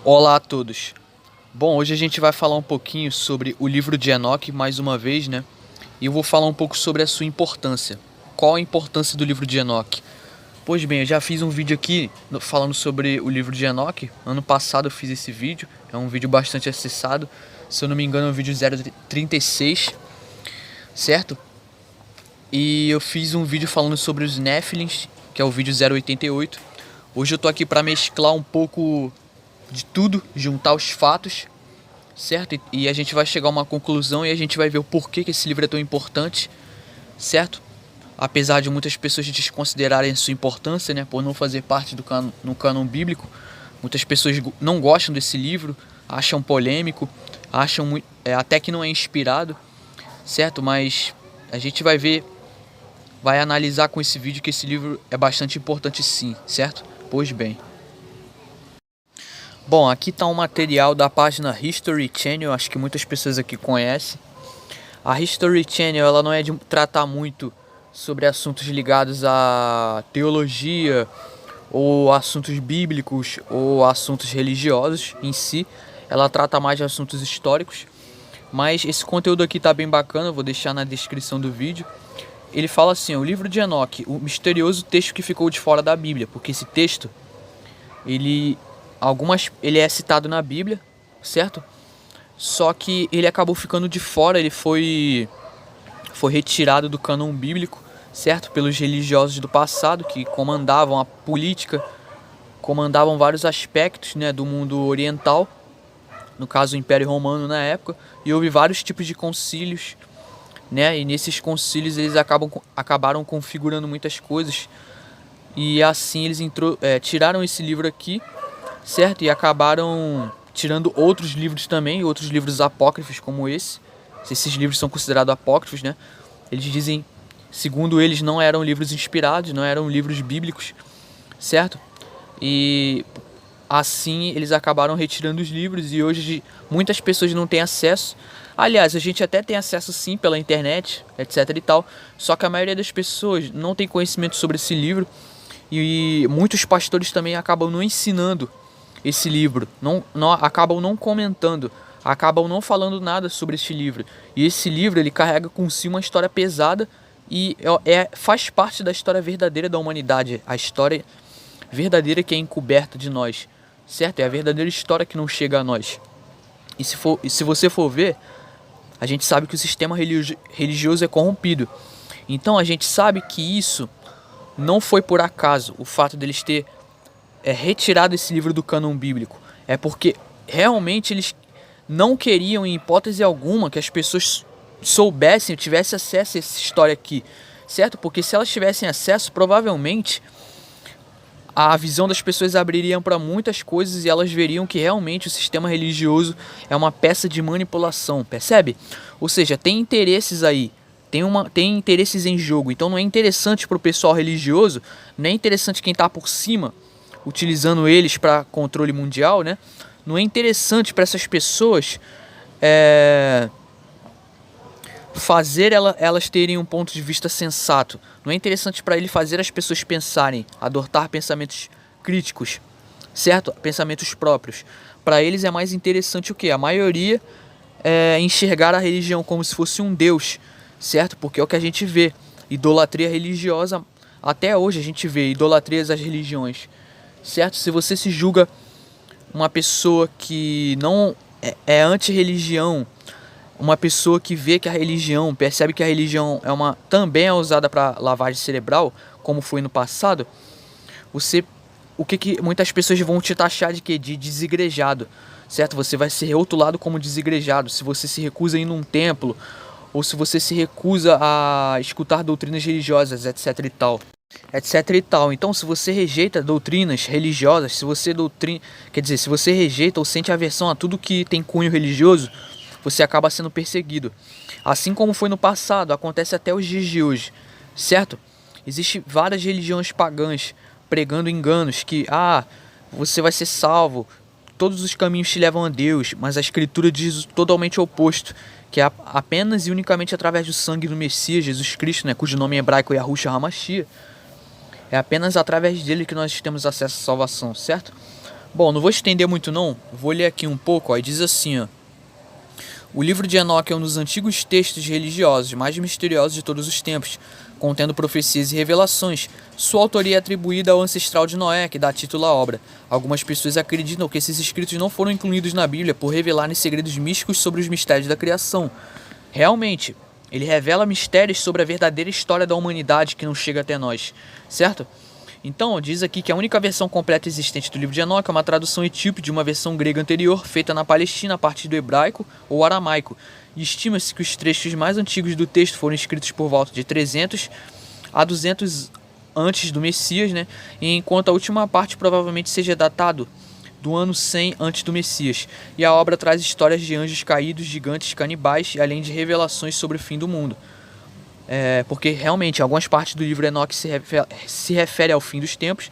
Olá a todos. Bom, hoje a gente vai falar um pouquinho sobre o livro de Enoque mais uma vez, né? E eu vou falar um pouco sobre a sua importância. Qual a importância do livro de Enoque? Pois bem, eu já fiz um vídeo aqui falando sobre o livro de Enoque. Ano passado eu fiz esse vídeo, é um vídeo bastante acessado. Se eu não me engano é o vídeo 036, certo? E eu fiz um vídeo falando sobre os Nephilims, que é o vídeo 088. Hoje eu tô aqui para mesclar um pouco de tudo, juntar os fatos, certo? E a gente vai chegar a uma conclusão e a gente vai ver o porquê que esse livro é tão importante, certo? Apesar de muitas pessoas desconsiderarem sua importância, né, por não fazer parte do no cânon bíblico, muitas pessoas não gostam desse livro, acham polêmico, acham até que não é inspirado, certo? Mas a gente vai ver, vai analisar com esse vídeo que esse livro é bastante importante sim, certo? Pois bem. Bom, aqui está um material da página History Channel, acho que muitas pessoas aqui conhecem. A History Channel ela não é de tratar muito sobre assuntos ligados à teologia ou assuntos bíblicos ou assuntos religiosos em si. Ela trata mais de assuntos históricos, mas esse conteúdo aqui está bem bacana, eu vou deixar na descrição do vídeo. Ele fala assim, o livro de Enoque, o misterioso texto que ficou de fora da Bíblia, porque esse texto ele é citado na Bíblia, certo? Só que ele acabou ficando de fora, ele foi retirado do cânon bíblico, certo? Pelos religiosos do passado que comandavam a política, comandavam vários aspectos, né, do mundo oriental, no caso o Império Romano na época, e houve vários tipos de concílios, né? E nesses concílios eles acabaram configurando muitas coisas. E assim eles tiraram esse livro aqui, certo? E acabaram tirando outros livros também, outros livros apócrifos como esse. Esses livros são considerados apócrifos, né? Eles dizem, segundo eles, não eram livros inspirados, não eram livros bíblicos, certo? E assim eles acabaram retirando os livros e hoje muitas pessoas não têm acesso. Aliás, a gente até tem acesso sim pela internet, etc e tal, só que a maioria das pessoas não tem conhecimento sobre esse livro. E muitos pastores também acabam não ensinando esse livro, acabam não comentando, acabam não falando nada sobre esse livro. E esse livro ele carrega com si uma história pesada e faz parte da história verdadeira da humanidade, a história verdadeira que é encoberta de nós, certo? É a verdadeira história que não chega a nós. E se você for ver, a gente sabe que o sistema religioso é corrompido. Então a gente sabe que isso não foi por acaso, o fato deles ter retirado esse livro do cânon bíblico. É porque realmente eles não queriam, em hipótese alguma, que as pessoas soubessem, tivessem acesso a essa história aqui, certo? Porque se elas tivessem acesso, provavelmente a visão das pessoas abriria para muitas coisas e elas veriam que realmente o sistema religioso é uma peça de manipulação, percebe? Ou seja, tem interesses aí. Tem interesses em jogo, então não é interessante para o pessoal religioso, não é interessante quem está por cima, utilizando eles para controle mundial, né? Não é interessante para essas pessoas elas terem um ponto de vista sensato. Não é interessante para ele fazer as pessoas pensarem, adotar pensamentos críticos, certo? Pensamentos próprios. Para eles é mais interessante o que? A maioria enxergar a religião como se fosse um deus, certo? Porque é o que a gente vê, idolatria religiosa, até hoje a gente vê idolatrias às religiões, certo? Se você se julga uma pessoa que não é anti-religião, uma pessoa que vê que a religião, percebe que a religião também é usada para lavagem cerebral, como foi no passado, o que muitas pessoas vão te taxar de quê? De desigrejado, certo? Você vai ser rotulado como desigrejado se você se recusa a ir num templo, ou se você se recusa a escutar doutrinas religiosas, etc e tal. Etc e tal. Então, se você rejeita doutrinas religiosas, se você rejeita ou sente aversão a tudo que tem cunho religioso, você acaba sendo perseguido. Assim como foi no passado, acontece até os dias de hoje, certo? Existem várias religiões pagãs pregando enganos que, você vai ser salvo, todos os caminhos te levam a Deus, mas a Escritura diz totalmente o oposto, que é apenas e unicamente através do sangue do Messias, Jesus Cristo, né, cujo nome em hebraico é Yahushua HaMashiach, é apenas através dele que nós temos acesso à salvação, certo? Bom, não vou estender muito não, vou ler aqui um pouco, ó, e diz assim, ó. O livro de Enoque é um dos antigos textos religiosos mais misteriosos de todos os tempos, contendo profecias e revelações. Sua autoria é atribuída ao ancestral de Noé, que dá título à obra. Algumas pessoas acreditam que esses escritos não foram incluídos na Bíblia por revelarem segredos místicos sobre os mistérios da criação. Realmente, ele revela mistérios sobre a verdadeira história da humanidade que não chega até nós, certo? Então, diz aqui que a única versão completa existente do livro de Enoque é uma tradução etíope de uma versão grega anterior, feita na Palestina a partir do hebraico ou aramaico. E estima-se que os trechos mais antigos do texto foram escritos por volta de 300 a 200 antes do Messias, né? Enquanto a última parte provavelmente seja datado do ano 100 antes do Messias. E a obra traz histórias de anjos caídos, gigantes, canibais, além de revelações sobre o fim do mundo. Porque realmente algumas partes do livro Enoque se refere ao fim dos tempos.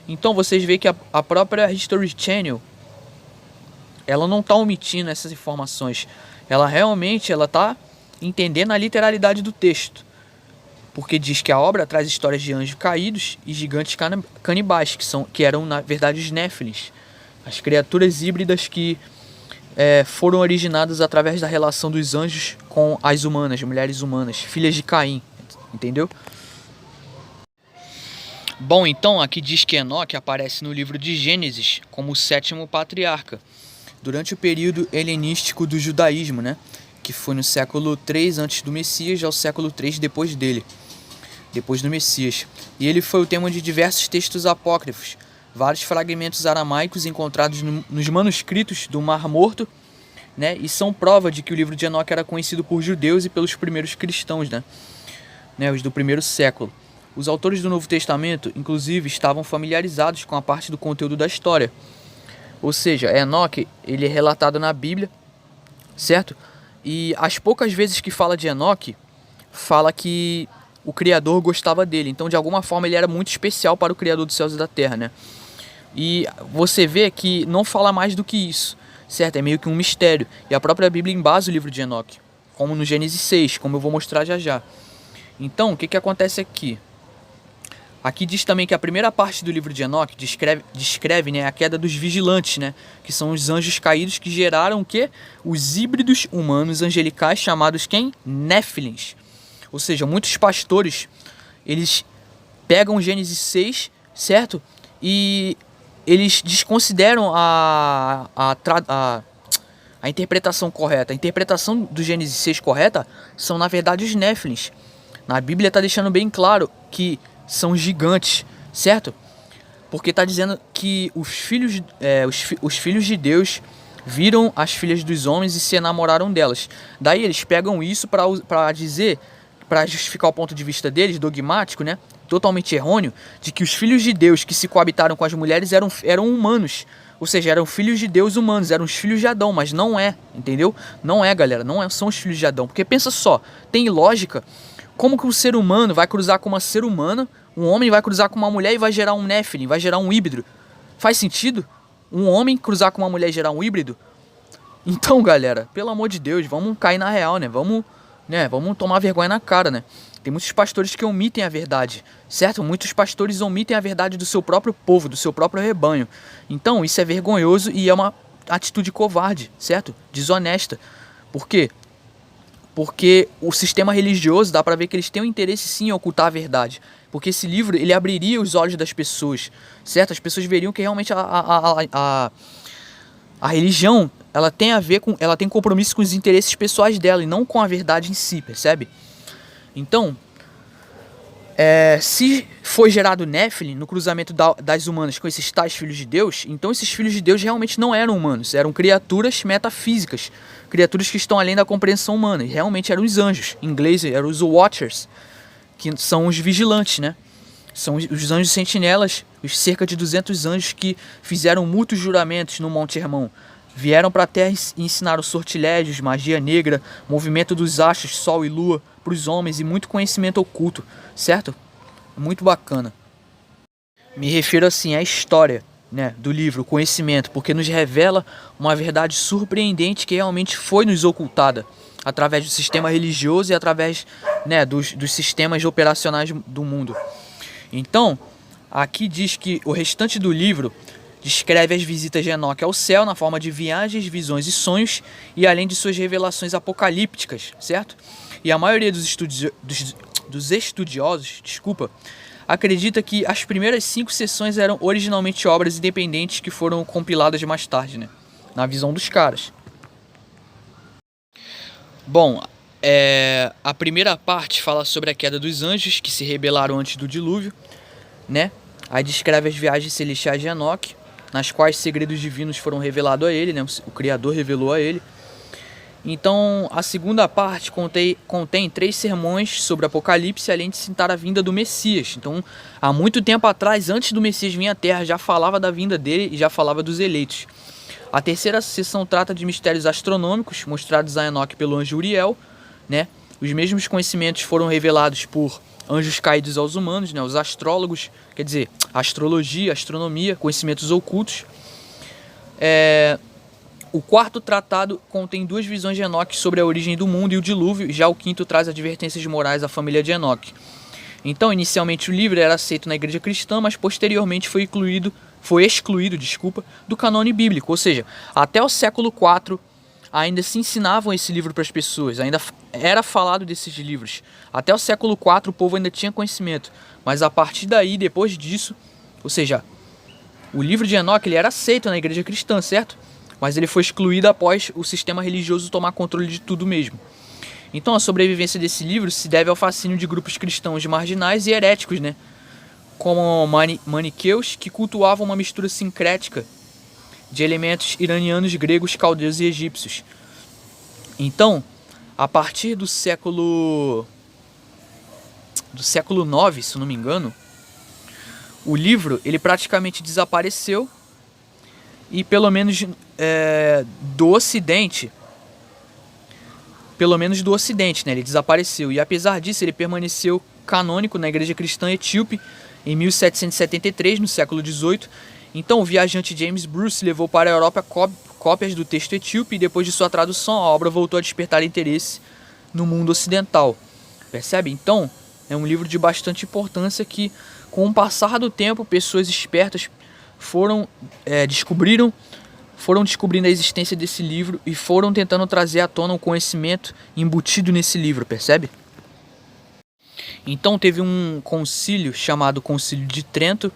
Então vocês veem que a própria History Channel, ela não está omitindo essas informações. Ela realmente está entendendo a literalidade do texto. Porque diz que a obra traz histórias de anjos caídos e gigantes canibais, que eram na verdade os Néfilins, as criaturas híbridas que foram originadas através da relação dos anjos com as humanas, mulheres humanas, filhas de Caim, entendeu? Bom, então aqui diz que Enoque aparece no livro de Gênesis como o sétimo patriarca, durante o período helenístico do judaísmo, né? Que foi no século 3 antes do Messias ao século 3 depois dele, depois do Messias. E ele foi o tema de diversos textos apócrifos, vários fragmentos aramaicos encontrados nos manuscritos do Mar Morto, né? E são prova de que o livro de Enoque era conhecido por judeus e pelos primeiros cristãos, né? Os do primeiro século. Os autores do Novo Testamento, inclusive, estavam familiarizados com a parte do conteúdo da história. Ou seja, Enoque, ele é relatado na Bíblia, certo? E as poucas vezes que fala de Enoque, fala que o Criador gostava dele. Então, de alguma forma, ele era muito especial para o Criador dos céus e da terra, né? E você vê que não fala mais do que isso, certo? É meio que um mistério. E a própria Bíblia embasa o livro de Enoque, como no Gênesis 6, como eu vou mostrar já já. Então, o que acontece aqui? Aqui diz também que a primeira parte do livro de Enoque descreve, né, a queda dos vigilantes, né, que são os anjos caídos que geraram o quê? Os híbridos humanos angelicais chamados quem? Néfilins. Ou seja, muitos pastores, eles pegam Gênesis 6, certo? E eles desconsideram a interpretação correta. A interpretação do Gênesis 6 correta são, na verdade, os Néfilins. Na Bíblia está deixando bem claro que são gigantes, certo? Porque está dizendo que os filhos de Deus viram as filhas dos homens e se enamoraram delas. Daí eles pegam isso para dizer, para justificar o ponto de vista deles, dogmático, né? Totalmente errôneo, de que os filhos de Deus que se coabitaram com as mulheres eram humanos. Ou seja, eram filhos de Deus humanos, eram os filhos de Adão, mas não é, entendeu? Não é, galera, são os filhos de Adão. Porque pensa só, tem lógica, como que um ser humano vai cruzar com uma ser humana, um homem vai cruzar com uma mulher e vai gerar um Néfilim, vai gerar um híbrido? Faz sentido? Um homem cruzar com uma mulher e gerar um híbrido? Então, galera, pelo amor de Deus, vamos cair na real, né? Vamos tomar vergonha na cara, né? Tem muitos pastores que omitem a verdade, certo? Muitos pastores omitem a verdade do seu próprio povo, do seu próprio rebanho. Então, isso é vergonhoso e é uma atitude covarde, certo? Desonesta. Por quê? Porque o sistema religioso, dá pra ver que eles têm um interesse sim em ocultar a verdade. Porque esse livro, ele abriria os olhos das pessoas, certo? As pessoas veriam que realmente a religião, ela tem compromisso com os interesses pessoais dela e não com a verdade em si, percebe? Então, se foi gerado Néfilim no cruzamento das humanas com esses tais filhos de Deus, então esses filhos de Deus realmente não eram humanos, eram criaturas metafísicas, criaturas que estão além da compreensão humana, e realmente eram os anjos, em inglês eram os Watchers, que são os vigilantes, né? São os anjos sentinelas, os cerca de 200 anjos que fizeram mútuos juramentos no Monte Hermon. Vieram para a Terra e ensinaram sortilégios, magia negra, movimento dos astros, sol e lua para os homens e muito conhecimento oculto, certo? Muito bacana. Me refiro assim à história, né, do livro, o conhecimento, porque nos revela uma verdade surpreendente que realmente foi nos ocultada através do sistema religioso e através, né, dos sistemas operacionais do mundo. Então, aqui diz que o restante do livro descreve as visitas de Enoque ao céu na forma de viagens, visões e sonhos, e além de suas revelações apocalípticas, certo? E a maioria dos estudiosos, acredita que as primeiras 5 sessões eram originalmente obras independentes que foram compiladas mais tarde, né? Na visão dos caras. Bom, a primeira parte fala sobre a queda dos anjos que se rebelaram antes do dilúvio, né? Aí descreve as viagens celestiais de Enoque, nas quais segredos divinos foram revelados a ele, né? O Criador revelou a ele. Então, a segunda parte contém 3 sermões sobre o Apocalipse, além de citar a vinda do Messias. Então, há muito tempo atrás, antes do Messias vir à Terra, já falava da vinda dele e já falava dos eleitos. A terceira sessão trata de mistérios astronômicos, mostrados a Enoque pelo anjo Uriel, né? Os mesmos conhecimentos foram revelados por anjos caídos aos humanos, né? Os astrólogos, quer dizer, astrologia, astronomia, conhecimentos ocultos. O quarto tratado contém 2 visões de Enoque sobre a origem do mundo e o dilúvio, já o quinto traz advertências morais à família de Enoque. Então, inicialmente o livro era aceito na igreja cristã, mas posteriormente foi excluído do canone bíblico, ou seja, até o século IV ainda se ensinavam esse livro para as pessoas, ainda era falado desses livros. Até o século IV o povo ainda tinha conhecimento, mas a partir daí, depois disso, ou seja, o livro de Enoque ele era aceito na igreja cristã, certo? Mas ele foi excluído após o sistema religioso tomar controle de tudo mesmo. Então a sobrevivência desse livro se deve ao fascínio de grupos cristãos marginais e heréticos, né? Como maniqueus, que cultuavam uma mistura sincrética de elementos iranianos, gregos, caldeus e egípcios. Então, a partir do século IX, se não me engano, o livro ele praticamente desapareceu e pelo menos do Ocidente, né, ele desapareceu. E apesar disso, ele permaneceu canônico na igreja cristã etíope em 1773, no século XVIII. Então o viajante James Bruce levou para a Europa cópias do texto etíope e depois de sua tradução a obra voltou a despertar interesse no mundo ocidental. Percebe? Então é um livro de bastante importância que, com o passar do tempo, pessoas espertas foram descobrindo a existência desse livro e foram tentando trazer à tona o conhecimento embutido nesse livro, percebe? Então teve um concílio chamado Concílio de Trento,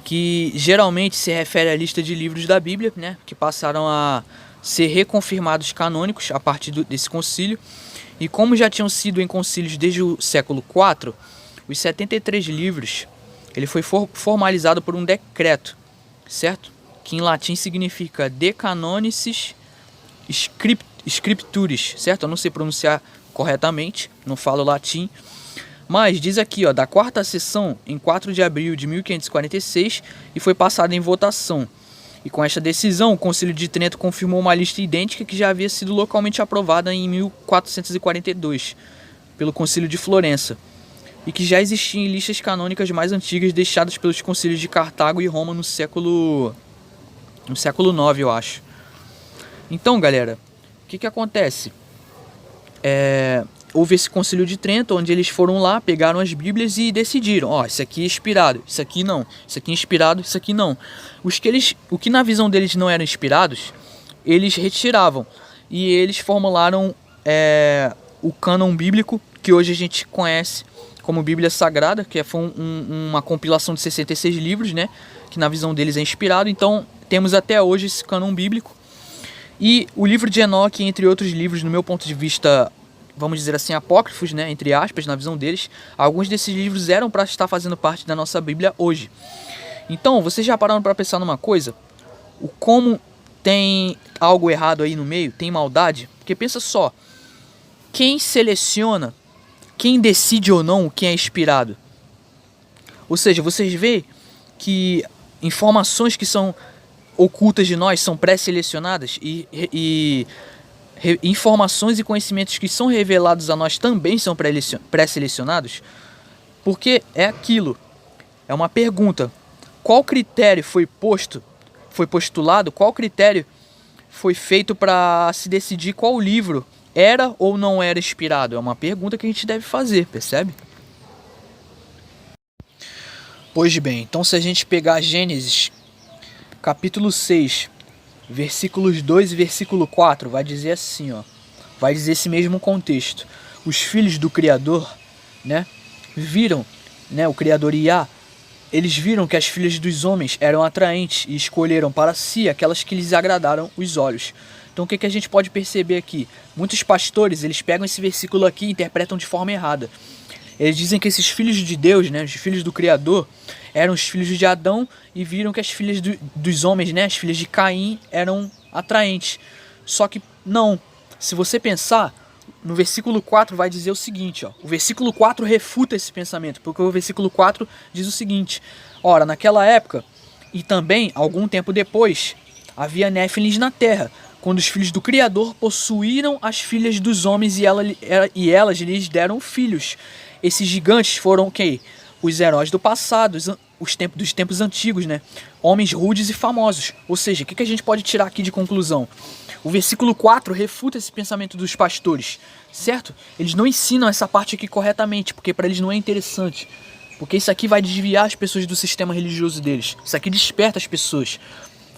que geralmente se refere à lista de livros da Bíblia, né, que passaram a ser reconfirmados canônicos a partir desse concílio. E como já tinham sido em concílios desde o século IV, os 73 livros ele foi formalizado por um decreto, certo? Que em latim significa De Canonicis Scripturis, certo? Eu não sei pronunciar corretamente, não falo latim, mas diz aqui, ó, da quarta sessão em 4 de abril de 1546 e foi passada em votação. E com esta decisão, o Concílio de Trento confirmou uma lista idêntica que já havia sido localmente aprovada em 1442 pelo Concílio de Florença e que já existia em listas canônicas mais antigas deixadas pelos concílios de Cartago e Roma no século IX, eu acho. Então, galera, o que acontece? Houve esse Concílio de Trento, onde eles foram lá, pegaram as Bíblias e decidiram, ó, isso aqui é inspirado, isso aqui não, isso aqui é inspirado, isso aqui não. O que na visão deles não eram inspirados, eles retiravam. E eles formularam o cânon bíblico, que hoje a gente conhece como Bíblia Sagrada, que foi uma compilação de 66 livros, né, que na visão deles é inspirado. Então temos até hoje esse cânon bíblico. E o livro de Enoque, entre outros livros, no meu ponto de vista, vamos dizer assim, apócrifos, né, entre aspas, na visão deles, alguns desses livros eram para estar fazendo parte da nossa Bíblia hoje. Então, vocês já pararam para pensar numa coisa? Como tem algo errado aí no meio, tem maldade? Porque pensa só, quem seleciona, quem decide ou não quem é inspirado? Ou seja, vocês veem que informações que são ocultas de nós são pré-selecionadas e informações e conhecimentos que são revelados a nós também são pré-selecionados? Porque é aquilo, é uma pergunta. Qual critério foi postulado, qual critério foi feito para se decidir qual livro era ou não era inspirado? É uma pergunta que a gente deve fazer, percebe? Pois bem, então se a gente pegar Gênesis, capítulo 6, versículos 2 e versículo 4, vai dizer assim, ó. Vai dizer esse mesmo contexto. Os filhos do Criador, né, viram, né, o Criador Iá, eles viram que as filhas dos homens eram atraentes e escolheram para si aquelas que lhes agradaram os olhos. Então o que a gente pode perceber aqui? Muitos pastores, eles pegam esse versículo aqui e interpretam de forma errada. Eles dizem que esses filhos de Deus, né, os filhos do Criador, eram os filhos de Adão e viram que as filhas dos homens, né, as filhas de Caim, eram atraentes. Só que não. Se você pensar, no versículo 4 vai dizer o seguinte, ó. O versículo 4 refuta esse pensamento, porque o versículo 4 diz o seguinte: ora, naquela época, e também algum tempo depois, havia néfilins na terra, quando os filhos do Criador possuíram as filhas dos homens e elas lhes deram filhos. Esses gigantes foram quem? Os heróis do passado, dos tempos antigos, né? Homens rudes e famosos. Ou seja, o que a gente pode tirar aqui de conclusão? O versículo 4 refuta esse pensamento dos pastores, certo? Eles não ensinam essa parte aqui corretamente, porque para eles não é interessante. Porque isso aqui vai desviar as pessoas do sistema religioso deles. Isso aqui desperta as pessoas.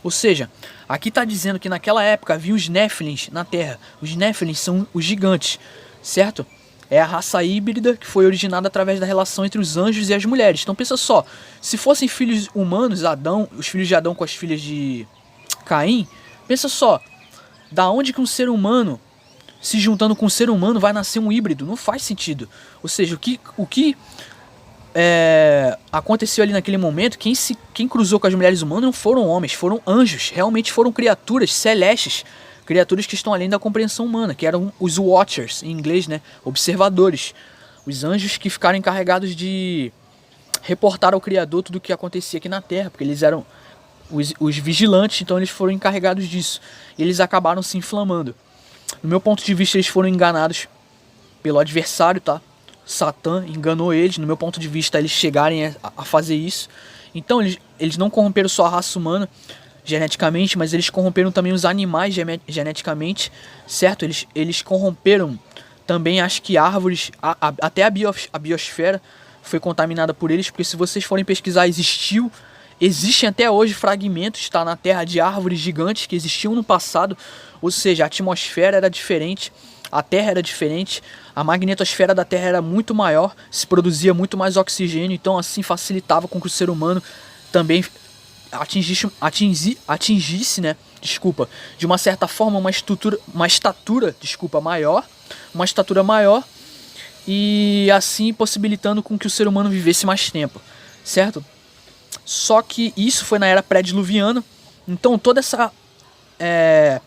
Ou seja, aqui está dizendo que naquela época havia os Néfilins na Terra. Os Néfilins são os gigantes, certo? É a raça híbrida que foi originada através da relação entre os anjos e as mulheres. Então pensa só, se fossem filhos humanos, Adão, os filhos de Adão com as filhas de Caim, pensa só, da onde que um ser humano se juntando com um ser humano vai nascer um híbrido? Não faz sentido. Ou seja, o que aconteceu ali naquele momento, quem cruzou com as mulheres humanas não foram homens, foram anjos, realmente foram criaturas celestes, criaturas que estão além da compreensão humana, que eram os Watchers, em inglês, né, observadores, os anjos que ficaram encarregados de reportar ao Criador tudo o que acontecia aqui na Terra, porque eles eram os vigilantes, então eles foram encarregados disso, e eles acabaram se inflamando. No meu ponto de vista, eles foram enganados pelo adversário, tá? Satã enganou eles, no meu ponto de vista, eles chegarem a fazer isso. Então eles não corromperam só a raça humana geneticamente, mas eles corromperam também os animais geneticamente, certo? Eles corromperam também, acho que árvores, até a biosfera foi contaminada por eles, porque se vocês forem pesquisar, existem até hoje fragmentos, tá, na Terra de árvores gigantes que existiam no passado, ou seja, a atmosfera era diferente, a Terra era diferente, a magnetosfera da Terra era muito maior, se produzia muito mais oxigênio, então assim facilitava com que o ser humano também atingisse, né, de uma certa forma uma estatura maior, e assim possibilitando com que o ser humano vivesse mais tempo, certo? Só que isso foi na era pré-diluviana, então toda essa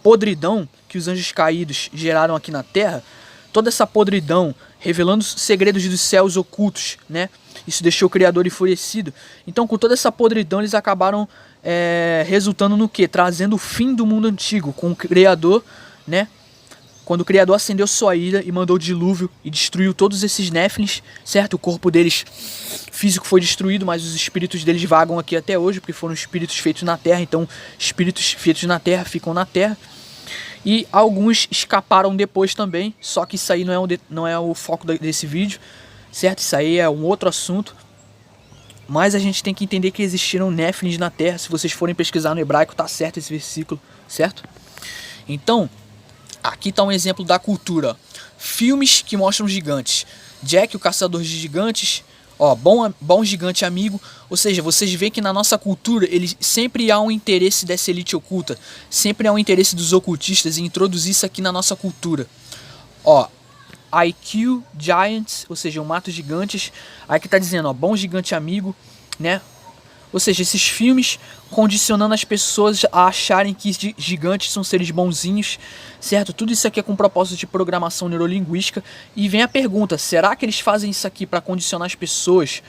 podridão que os anjos caídos geraram aqui na Terra, toda essa podridão revelando segredos dos céus ocultos, né? Isso deixou o Criador enfurecido. Então, com toda essa podridão, eles acabaram resultando no quê? Trazendo o fim do mundo antigo, com o Criador, né? Quando o Criador acendeu sua ira e mandou o dilúvio e destruiu todos esses Néfilins, certo? O corpo deles físico foi destruído, mas os espíritos deles vagam aqui até hoje, porque foram espíritos feitos na Terra, então espíritos feitos na Terra ficam na Terra. E alguns escaparam depois também, só que isso aí não é o foco desse vídeo, certo? Isso aí é um outro assunto. Mas a gente tem que entender que existiram Néfilins na Terra. Se vocês forem pesquisar no hebraico, tá certo esse versículo, certo? Então, aqui está um exemplo da cultura. Filmes que mostram gigantes. Jack, o caçador de gigantes. Ó, bom gigante amigo. Ou seja, vocês veem que na nossa cultura sempre há um interesse dessa elite oculta. Sempre há um interesse dos ocultistas em introduzir isso aqui na nossa cultura. Ó, IQ Giants, ou seja, eu mato gigantes. Aí que tá dizendo, ó, bom gigante amigo, né? Ou seja, esses filmes condicionando as pessoas a acharem que gigantes são seres bonzinhos, certo? Tudo isso aqui é com propósito de programação neurolinguística. E vem a pergunta, será que eles fazem isso aqui para condicionar as pessoas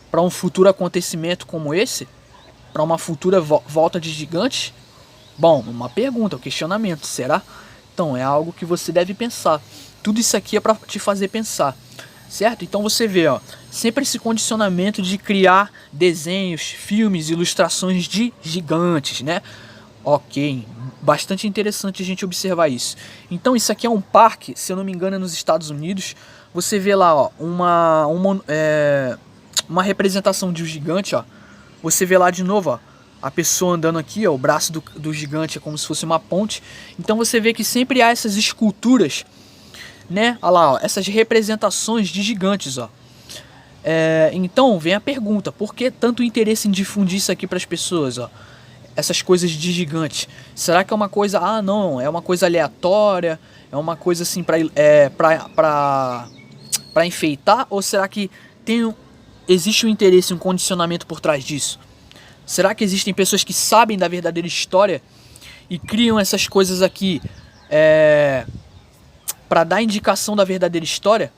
para um futuro acontecimento como esse? Para uma futura volta de gigantes? Bom, uma pergunta, um questionamento, será? Então, é algo que você deve pensar. Tudo isso aqui é para te fazer pensar, certo? Então você vê, ó, sempre esse condicionamento de criar desenhos, filmes, ilustrações de gigantes, né? Ok, bastante interessante a gente observar isso. Então isso aqui é um parque, se eu não me engano é nos Estados Unidos. Você vê lá, ó, uma representação de um gigante, ó. Você vê lá de novo, ó, a pessoa andando aqui, ó, o braço do gigante é como se fosse uma ponte. Então você vê que sempre há essas esculturas, né? Olha lá, ó, essas representações de gigantes, ó. Então vem a pergunta, por que tanto interesse em difundir isso aqui para as pessoas, ó? Essas coisas de gigantes. Será que é uma coisa, não, é uma coisa aleatória, é uma coisa assim pra enfeitar, ou será que existe um interesse, um condicionamento por trás disso? Será que existem pessoas que sabem da verdadeira história e criam essas coisas aqui para dar indicação da verdadeira história?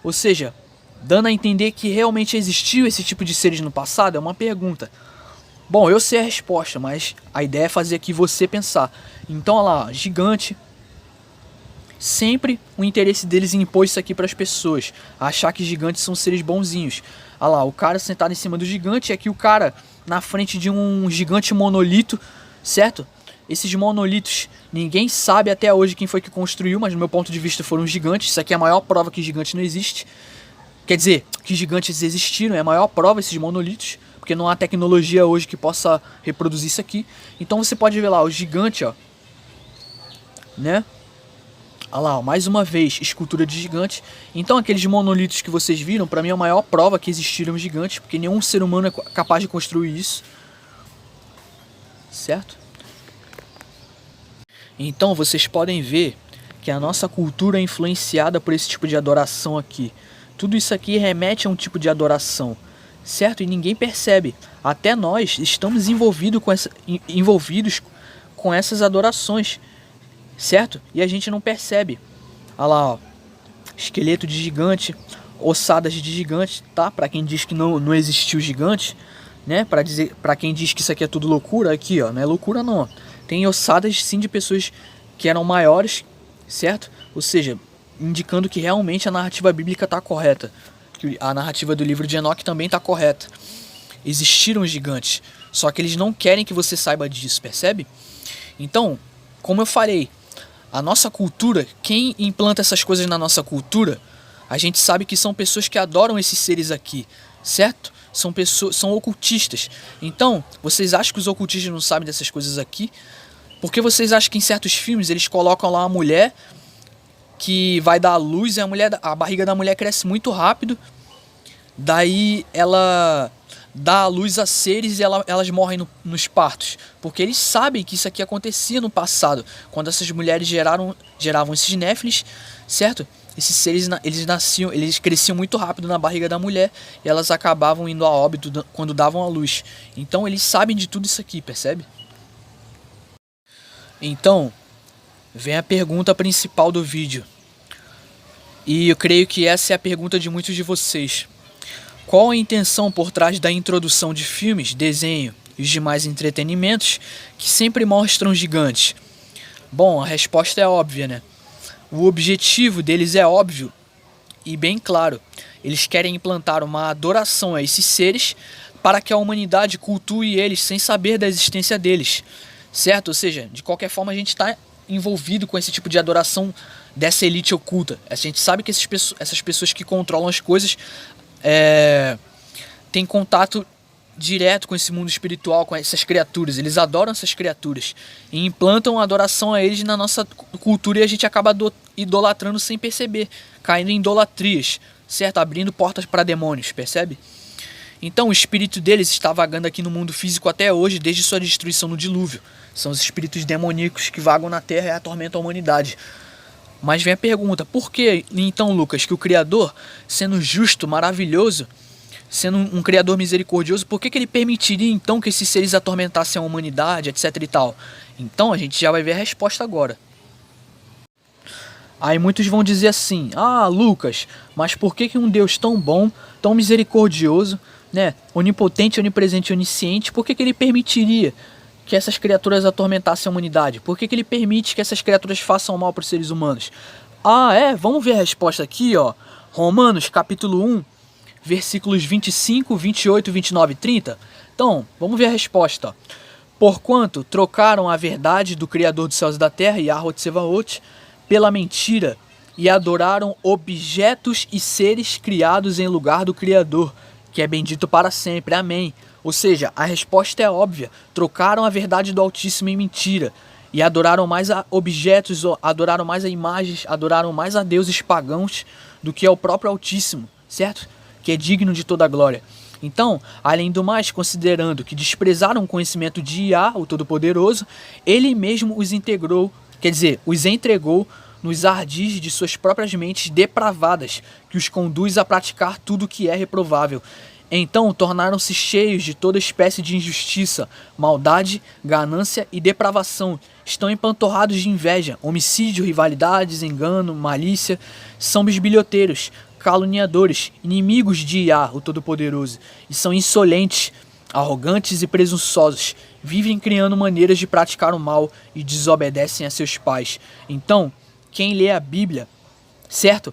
Ou seja, dando a entender que realmente existiu esse tipo de seres no passado? É uma pergunta. Bom, eu sei a resposta, mas a ideia é fazer aqui você pensar. Então, olha lá, gigante. Sempre o interesse deles em impor isso aqui para as pessoas, achar que gigantes são seres bonzinhos. Olha lá, o cara sentado em cima do gigante e aqui o cara na frente de um gigante monolito, certo? Esses monolitos, ninguém sabe até hoje quem foi que construiu, mas no meu ponto de vista foram gigantes. Isso aqui é a maior prova que gigante não existe. Quer dizer, que gigantes existiram, é a maior prova esses monolitos, porque não há tecnologia hoje que possa reproduzir isso aqui. Então você pode ver lá, o gigante, ó, né? Olha lá, ó, mais uma vez, escultura de gigante. Então aqueles monolitos que vocês viram, para mim é a maior prova que existiram gigantes, porque nenhum ser humano é capaz de construir isso. Certo? Então vocês podem ver que a nossa cultura é influenciada por esse tipo de adoração aqui. Tudo isso aqui remete a um tipo de adoração, certo? E ninguém percebe. Até nós estamos envolvidos com essas adorações, certo? E a gente não percebe. Olha lá, ó, esqueleto de gigante, ossadas de gigante, tá? Para quem diz que não existiu gigante, né? Para quem diz que isso aqui é tudo loucura, aqui, ó, não é loucura não. Ó. Tem ossadas sim de pessoas que eram maiores, certo? Ou seja, indicando que realmente a narrativa bíblica está correta. Que a narrativa do livro de Enoque também está correta. Existiram gigantes, só que eles não querem que você saiba disso, percebe? Então, como eu falei, a nossa cultura, quem implanta essas coisas na nossa cultura, a gente sabe que são pessoas que adoram esses seres aqui, certo? São ocultistas. Então, vocês acham que os ocultistas não sabem dessas coisas aqui? Porque vocês acham que em certos filmes eles colocam lá uma mulher que vai dar à luz e a barriga da mulher cresce muito rápido. Daí ela dá à luz a seres e elas morrem nos partos. Porque eles sabem que isso aqui acontecia no passado, quando essas mulheres geravam esses néfilis, certo? Esses seres eles cresciam muito rápido na barriga da mulher e elas acabavam indo a óbito quando davam à luz. Então eles sabem de tudo isso aqui, percebe? Então, vem a pergunta principal do vídeo. E eu creio que essa é a pergunta de muitos de vocês. Qual a intenção por trás da introdução de filmes, desenho e os demais entretenimentos que sempre mostram gigantes? Bom, a resposta é óbvia, né? O objetivo deles é óbvio e bem claro. Eles querem implantar uma adoração a esses seres para que a humanidade cultue eles sem saber da existência deles, certo? Ou seja, de qualquer forma a gente está envolvido com esse tipo de adoração dessa elite oculta. A gente sabe que essas pessoas que controlam as coisas têm contato direto com esse mundo espiritual, com essas criaturas. Eles adoram essas criaturas e implantam a adoração a eles na nossa cultura e a gente acaba idolatrando sem perceber, caindo em idolatrias, certo? Abrindo portas para demônios, percebe? Então o espírito deles está vagando aqui no mundo físico até hoje, desde sua destruição no dilúvio. São os espíritos demoníacos que vagam na terra e atormentam a humanidade. Mas vem a pergunta, por que então, Lucas, que o Criador, sendo justo, maravilhoso, sendo um Criador misericordioso, por que ele permitiria então que esses seres atormentassem a humanidade, etc e tal? Então a gente já vai ver a resposta agora. Aí muitos vão dizer assim, Lucas, mas por que um Deus tão bom, tão misericordioso, né, onipotente, onipresente e onisciente, por que ele permitiria que essas criaturas atormentassem a humanidade? Por que ele permite que essas criaturas façam mal para os seres humanos? Vamos ver a resposta aqui, ó. Romanos capítulo 1, versículos 25, 28, 29 e 30. Então, vamos ver a resposta. Ó. Porquanto trocaram a verdade do Criador dos céus e da terra, Yahweh Tsevaot, pela mentira, e adoraram objetos e seres criados em lugar do Criador, que é bendito para sempre. Amém. Ou seja, a resposta é óbvia. Trocaram a verdade do Altíssimo em mentira. E adoraram mais a objetos, adoraram mais a imagens, adoraram mais a deuses pagãos do que ao próprio Altíssimo, certo? Que é digno de toda a glória. Então, além do mais, considerando que desprezaram o conhecimento de Iá, o Todo-Poderoso, ele mesmo os integrou, quer dizer, os entregou nos ardis de suas próprias mentes depravadas, que os conduz a praticar tudo o que é reprovável. Então tornaram-se cheios de toda espécie de injustiça, maldade, ganância e depravação. Estão empanturrados de inveja, homicídio, rivalidades, engano, malícia. São bisbilhoteiros, caluniadores, inimigos de Iá, o Todo-Poderoso. E são insolentes, arrogantes e presunçosos. Vivem criando maneiras de praticar o mal e desobedecem a seus pais. Então, quem lê a Bíblia, certo?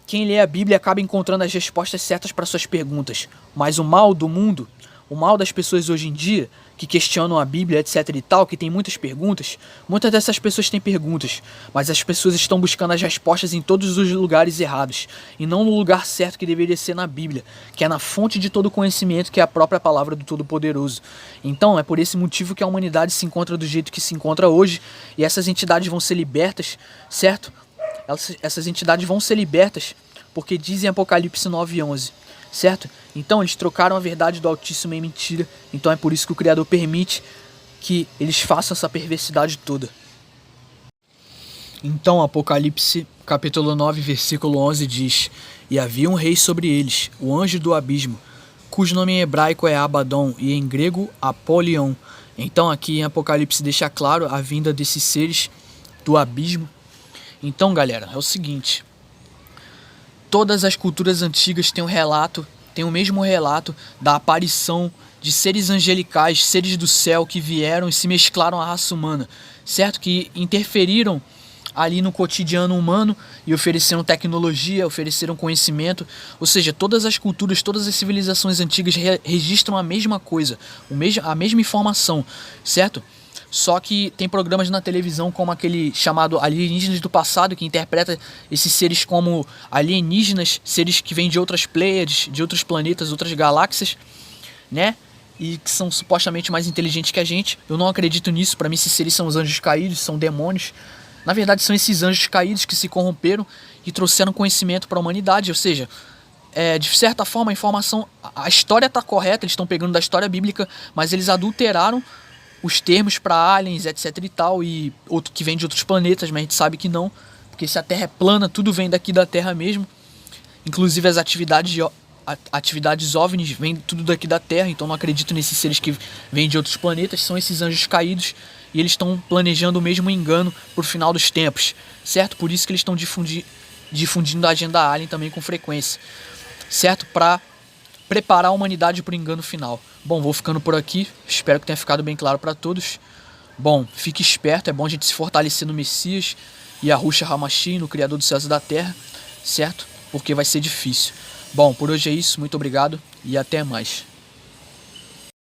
Quem lê a Bíblia acaba encontrando as respostas certas para suas perguntas. Mas o mal do mundo, o mal das pessoas hoje em dia, que questionam a Bíblia, etc e tal, que tem muitas perguntas, muitas dessas pessoas têm perguntas, mas as pessoas estão buscando as respostas em todos os lugares errados, e não no lugar certo que deveria ser na Bíblia, que é na fonte de todo conhecimento, que é a própria palavra do Todo-Poderoso. Então é por esse motivo que a humanidade se encontra do jeito que se encontra hoje, e essas entidades vão ser libertas, certo? Essas entidades vão ser libertas porque dizem Apocalipse 9:11, certo? Então eles trocaram a verdade do Altíssimo em mentira, então é por isso que o Criador permite que eles façam essa perversidade toda. Então Apocalipse capítulo 9, versículo 11 diz: E havia um rei sobre eles, o anjo do abismo, cujo nome em hebraico é Abaddon e em grego Apolion. Então aqui em Apocalipse deixa claro a vinda desses seres do abismo. Então, galera, é o seguinte: todas as culturas antigas têm o mesmo relato da aparição de seres angelicais, seres do céu que vieram e se mesclaram à raça humana, certo? Que interferiram ali no cotidiano humano e ofereceram tecnologia, ofereceram conhecimento. Ou seja, todas as culturas, todas as civilizações antigas registram a mesma coisa, a mesma informação, certo? Só que tem programas na televisão como aquele chamado Alienígenas do Passado, que interpreta esses seres como alienígenas, seres que vêm de outras Pleiades, de outros planetas, outras galáxias, né? E que são supostamente mais inteligentes que a gente. Eu não acredito nisso. Para mim, esses seres são os anjos caídos, são demônios. Na verdade, são esses anjos caídos que se corromperam e trouxeram conhecimento para a humanidade. Ou seja, de certa forma, a informação, a história está correta, eles estão pegando da história bíblica, mas eles adulteraram os termos para aliens, etc e tal, e outro que vem de outros planetas, mas a gente sabe que não, porque se a Terra é plana, tudo vem daqui da Terra mesmo, inclusive as atividades OVNIs vêm tudo daqui da Terra, então não acredito nesses seres que vêm de outros planetas, são esses anjos caídos, e eles estão planejando o mesmo engano pro final dos tempos, certo? Por isso que eles estão difundindo a agenda alien também com frequência, certo? Para preparar a humanidade para o engano final. Bom, vou ficando por aqui. Espero que tenha ficado bem claro para todos. Bom, fique esperto. É bom a gente se fortalecer no Messias e Yahushua HaMashiach, no Criador dos céus e da terra, certo? Porque vai ser difícil. Bom, por hoje é isso. Muito obrigado e até mais.